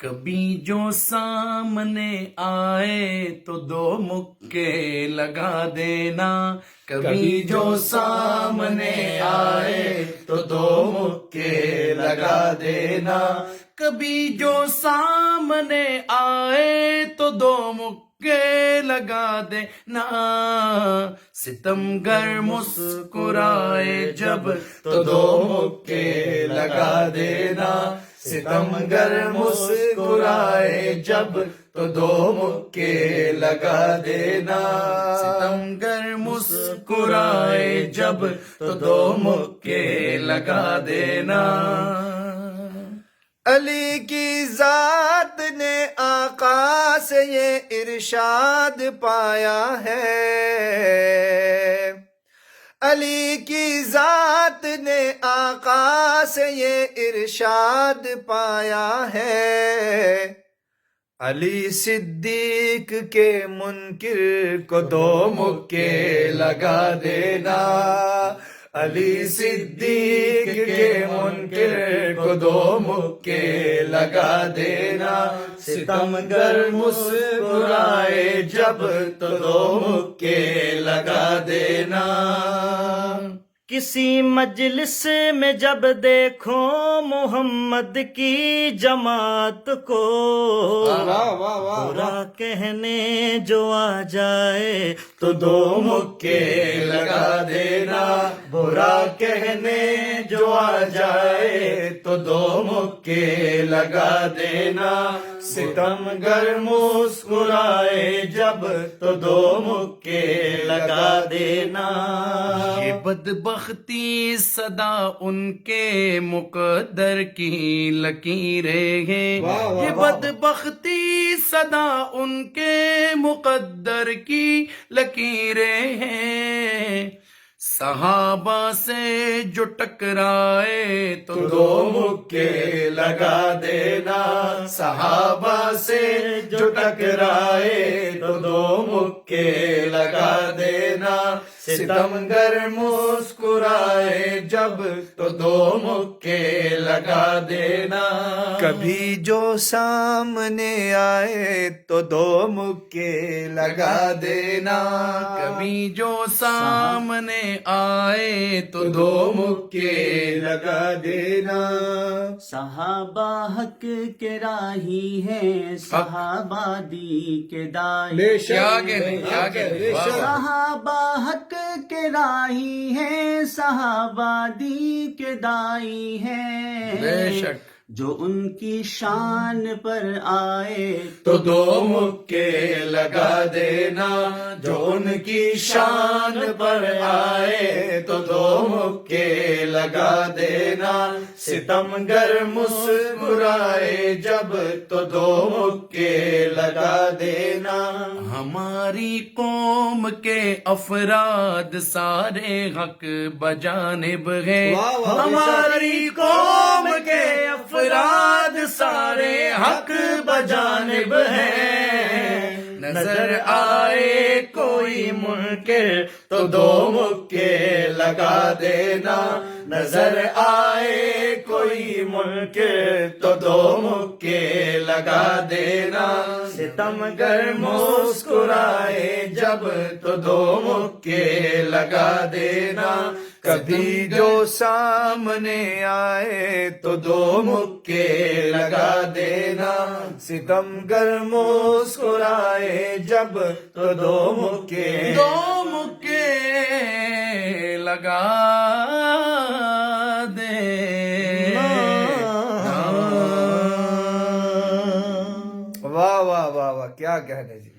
کبھی جو سامنے آئے تو دو مکے لگا دینا، کبھی جو سامنے آئے تو دو مکے لگا دینا، کبھی جو سامنے آئے تو دو مکے لگا دینا، ستمگر مسکرائے جب تو دو مکے لگا دینا، ستمگر مسکرائے جب تو دو مکے لگا دینا، ستمگر مسکرائے جب تو دو مکے لگا دینا۔ علی کی ذات نے آقا سے یہ ارشاد پایا ہے، علی کی ذات نے آقا سے یہ ارشاد پایا ہے، علی صدیق کے منکر کو دو مکے لگا دینا، علی صدیق کے منکر کو دو مکے لگا دینا، ستمگر مسکرائے جب تو دو مکے لگا دینا۔ کسی مجلس میں جب دیکھو محمد کی جماعت کو، برا کہنے جو آ جائے تو دو مکے لگا دینا، برا کہنے جو آ جائے تو دو مکے لگا دینا، ستمگر مسکرائے جب تو دو مکے لگا دینا۔ یہ بدبختی صدا ان کے مقدر کی لکیریں ہیں، یہ بدبختی صدا ان کے مقدر کی لکیریں ہیں، صحابہ سے جو ٹکرائے تو دو مکے لگا دینا، صحابہ سے جو ٹکرائے تو دو مکے لگا دینا، ستمگر مسکرائے جب تو دو مکے لگا دینا۔ کبھی جو سامنے آئے تو دو مکے لگا دینا، کبھی جو سامنے آئے تو دو مکے لگا دینا۔ صحابہ حق کے راہی ہیں، صحابہ دی کے دائی، کیا کہنے صحابہ حق کے راہی ہیں، صحابہ دی کے دائی ہیں، بے شک جو ان کی شان پر آئے تو دو مکے لگا دینا، جو ان کی شان پر آئے تو دو مکے لگا دینا، ستمگر مسکرائے جب تو دو مکے لگا دینا۔ ہماری قوم کے افراد سارے حق بجانب ہیں، ہماری قوم کے افراد سارے حق بجانب ہیں، نظر آئے کوئی منکر تو دو مکے لگا دینا، نظر آئے کوئی منکر تو دو مکے لگا دینا، ستمگر مسکرائے جب تو دو مکے لگا دینا، کبھی جو سامنے آئے تو دو مکے لگا دینا، ستمگر مسکرائے جب تو دو مکے لگا دینا۔ واہ واہ واہ واہ، کیا کہنے جی۔